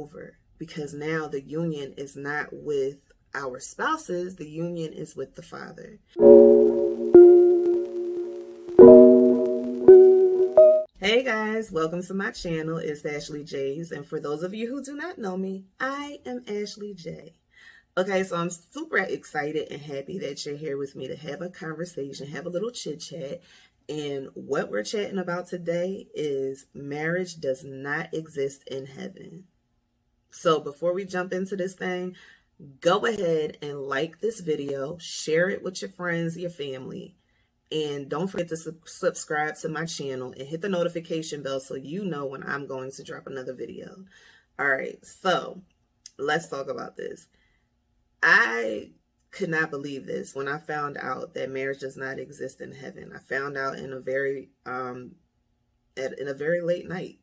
over, because now the union is not with our spouses, the union is with the Father. Hey guys, welcome to my channel. It's Ashley J's, and for those of you who do not know me, I am Ashley J. Okay, so I'm super excited and happy that you're here with me to have a conversation, have a little chit chat. And what we're chatting about today is marriage does not exist in heaven. So before we jump into this thing, go ahead and like this video, share it with your friends, your family, and don't forget to subscribe to my channel and hit the notification bell so you know when I'm going to drop another video. All right, so let's talk about this. I could not believe this when I found out that marriage does not exist in heaven. I found out in a very late night.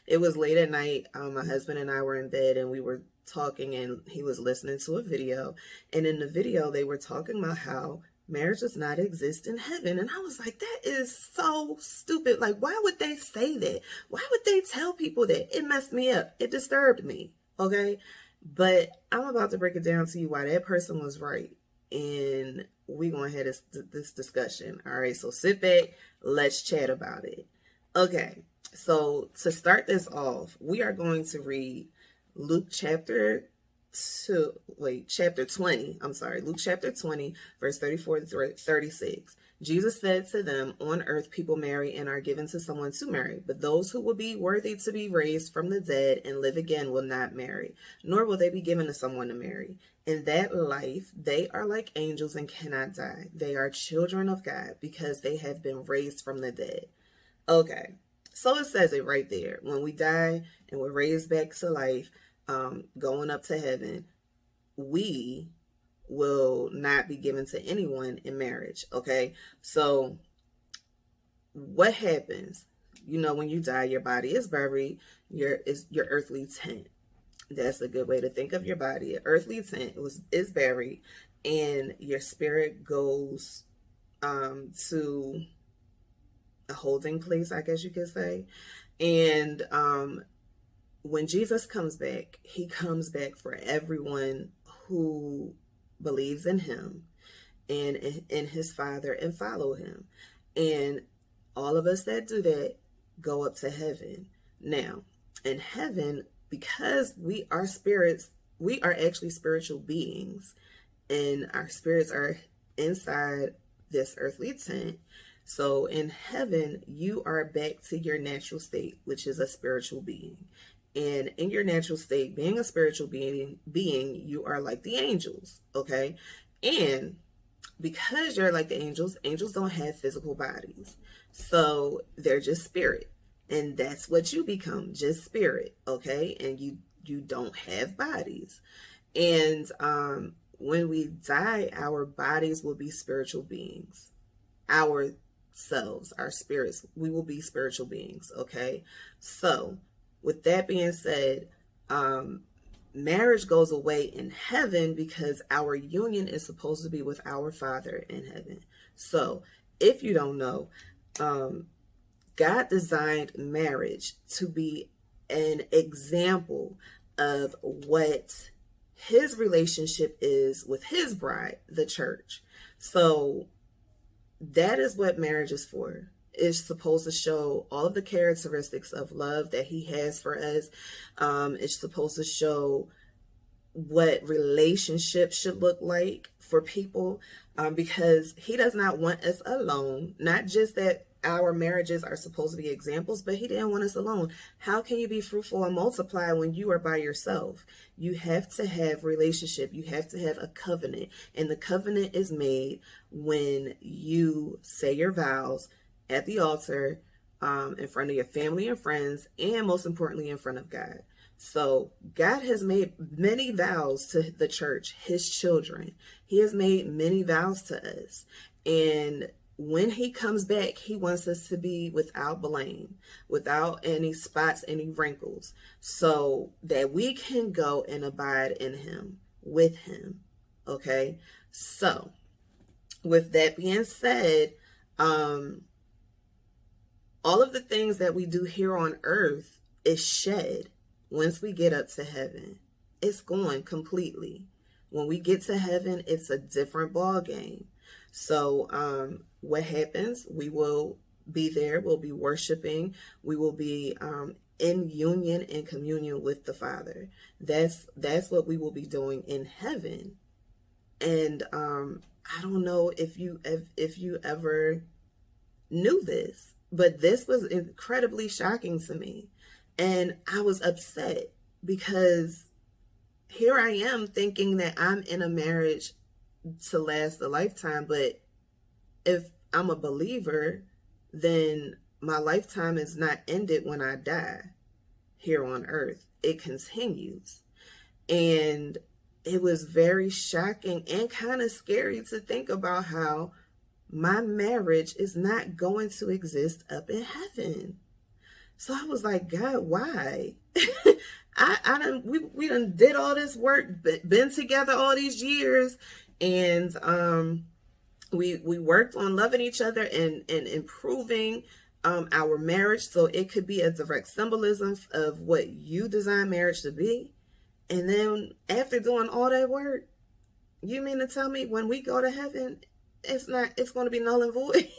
It was late at night. My husband and I were in bed and we were talking, and he was listening to a video. And in the video, they were talking about how marriage does not exist in heaven. And I was like, that is so stupid. Like, why would they say that? Why would they tell people that? It messed me up. It disturbed me. Okay. But I'm about to break it down to you why that person was right. And we're going to have this discussion. All right. So sit back. Let's chat about it. Okay. So to start this off, we are going to read Luke chapter 20. Luke chapter 20, verse 34 to 36. Jesus said to them, on earth people marry and are given to someone to marry, but those who will be worthy to be raised from the dead and live again will not marry, nor will they be given to someone to marry. In that life, they are like angels and cannot die. They are children of God because they have been raised from the dead. Okay, so it says it right there. When we die and we're raised back to life, going up to heaven, we will not be given to anyone in marriage. Okay, so what happens? You know, when you die, your body is buried. Your earthly tent. That's a good way to think of your body. Your earthly tent is buried, and your spirit goes to a holding place, I guess you could say. And when Jesus comes back, he comes back for everyone who believes in him and in his Father and follow him. And all of us that do that go up to heaven. Now, in heaven, because we are spirits, we are actually spiritual beings, and our spirits are inside this earthly tent. So in heaven, you are back to your natural state, which is a spiritual being. And in your natural state, being a spiritual being, you are like the angels, okay? And because you're like the angels don't have physical bodies. So they're just spirit. And that's what you become, just spirit, okay? And you don't have bodies. And when we die, our bodies will be spiritual beings. Ourselves, our spirits, we will be spiritual beings, okay? So with that being said, marriage goes away in heaven because our union is supposed to be with our Father in heaven. So if you don't know, God designed marriage to be an example of what his relationship is with his bride, the church. So that is what marriage is for. It's supposed to show all of the characteristics of love that he has for us. It's supposed to show what relationships should look like for people, because he does not want us alone. Not just that our marriages are supposed to be examples, but he didn't want us alone. How can you be fruitful and multiply when you are by yourself? You have to have relationship. You have to have a covenant. And the covenant is made when you say your vows at the altar, in front of your family and friends, and most importantly, in front of God. So God has made many vows to the church, his children. He has made many vows to us. And when he comes back, he wants us to be without blame, without any spots, any wrinkles, so that we can go and abide in him, with him. Okay. So with that being said, all of the things that we do here on earth is shed. Once we get up to heaven, it's gone completely. When we get to heaven, it's a different ball game. So what happens? We will be there. We'll be worshiping. We will be in union and communion with the Father. That's what we will be doing in heaven. And I don't know if you ever knew this, but this was incredibly shocking to me. And I was upset because here I am thinking that I'm in a marriage to last a lifetime. But if I'm a believer, then my lifetime is not ended when I die here on earth. It continues. And it was very shocking and kind of scary to think about how my marriage is not going to exist up in heaven. So I was like, God, why? We done did all this work, been together all these years, and we worked on loving each other and improving our marriage so it could be a direct symbolism of what you design marriage to be. And then after doing all that work, you mean to tell me when we go to heaven, it's going to be null and void?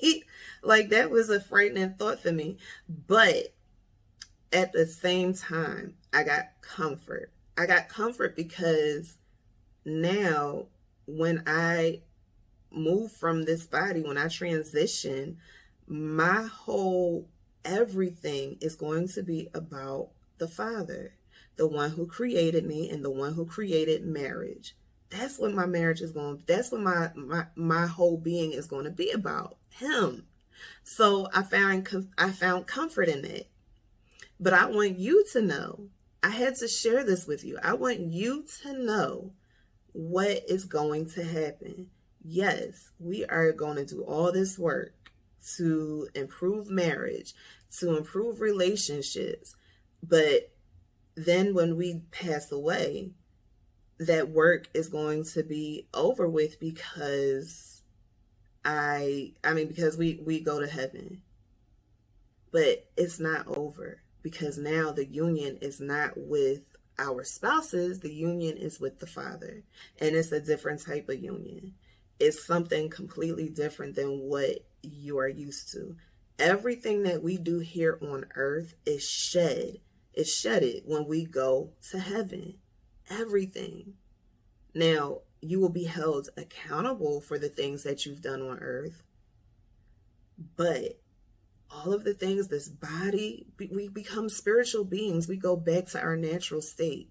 Like, that was a frightening thought for me. But at the same time, I got comfort. I got comfort because now when I move from this body, when I transition, my whole everything is going to be about the Father, the one who created me and the one who created marriage. That's what my marriage is going, that's what my whole being is going to be about, him. So I found comfort in it. But I want you to know, I had to share this with you. I want you to know what is going to happen. Yes, we are going to do all this work to improve marriage, to improve relationships. But then when we pass away, that work is going to be over with because because we go to heaven. But it's not over, because now the union is not with our spouses, the union is with the Father. And it's a different type of union. It's something completely different than what you are used to. Everything that we do here on earth is shedded when we go to heaven. Everything. Now, you will be held accountable for the things that you've done on earth, but all of the things, this body, we become spiritual beings. We go back to our natural state.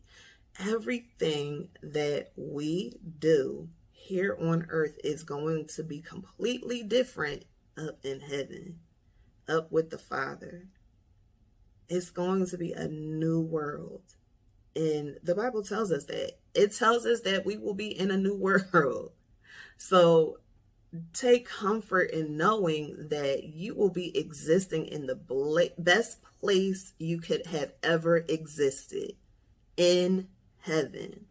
Everything that we do here on earth is going to be completely different up in heaven, up with the Father. It's going to be a new world. And the Bible tells us that. It tells us that we will be in a new world. So take comfort in knowing that you will be existing in the best place you could have ever existed, in heaven.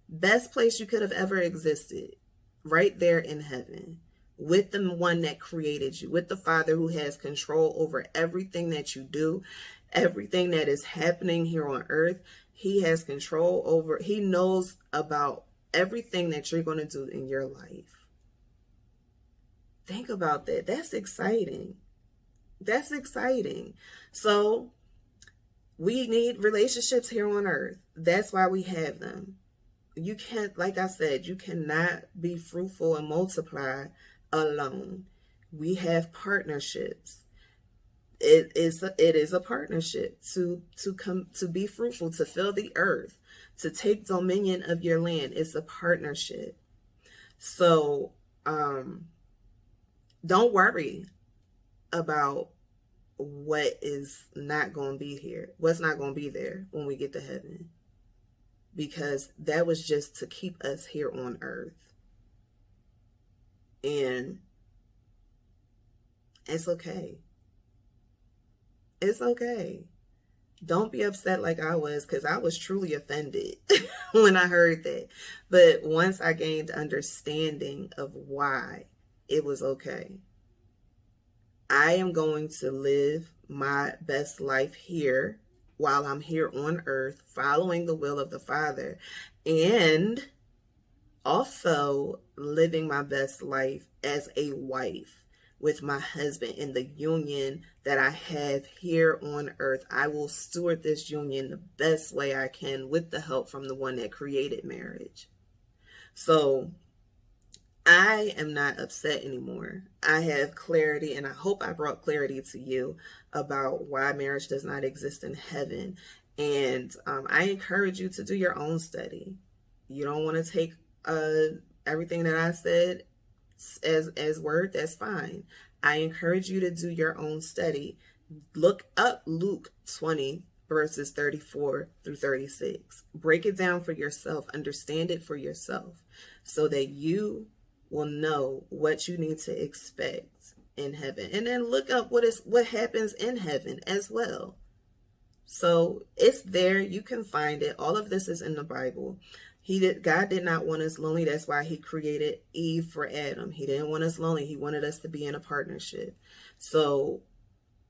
Best place you could have ever existed, right there in heaven, with the one that created you, with the Father who has control over everything that you do, everything that is happening here on earth. He has control over, he knows about everything that you're going to do in your life. Think about that. That's exciting. That's exciting. So we need relationships here on earth. That's why we have them. You can't, like I said, you cannot be fruitful and multiply alone. We have partnerships. It is a partnership to be fruitful, to fill the earth, to take dominion of your land. It's a partnership. So don't worry about what is not going to be here, what's not going to be there when we get to heaven, because that was just to keep us here on earth. And it's okay. It's okay. Don't be upset like I was, because I was truly offended when I heard that. But once I gained understanding of why, it was okay. I am going to live my best life here while I'm here on earth, following the will of the Father, and also living my best life as a wife with my husband in the union that I have here on earth. I will steward this union the best way I can with the help from the one that created marriage. So I am not upset anymore. I have clarity, and I hope I brought clarity to you about why marriage does not exist in heaven. And I encourage you to do your own study. You don't want to take everything that I said as word, that's fine. I encourage you to do your own study. Look up Luke 20 verses 34 through 36. Break it down for yourself. Understand it for yourself so that you will know what you need to expect in heaven. And then look up what happens in heaven as well. So it's there. You can find it. All of this is in the Bible. God did not want us lonely. That's why he created Eve for Adam. He didn't want us lonely. He wanted us to be in a partnership. So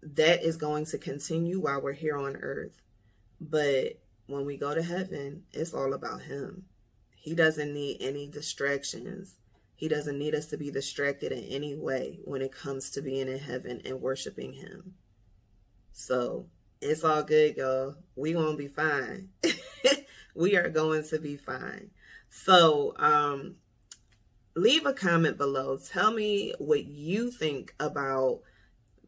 that is going to continue while we're here on earth. But when we go to heaven, it's all about him. He doesn't need any distractions. He doesn't need us to be distracted in any way when it comes to being in heaven and worshiping him. So it's all good, y'all. We gonna be fine. We are going to be fine. So leave a comment below. Tell me what you think about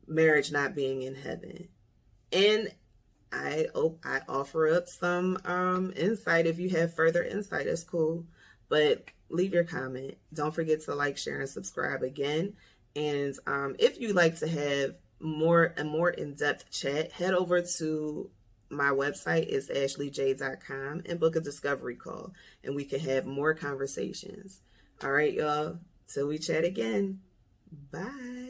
marriage not being in heaven. And I offer up some insight. If you have further insight, that's cool. But leave your comment. Don't forget to like, share, and subscribe again. And if you'd like to have a more in-depth chat, head over to my website is ashleyj.com and book a discovery call, and we can have more conversations. All right, y'all. Till we chat again. Bye.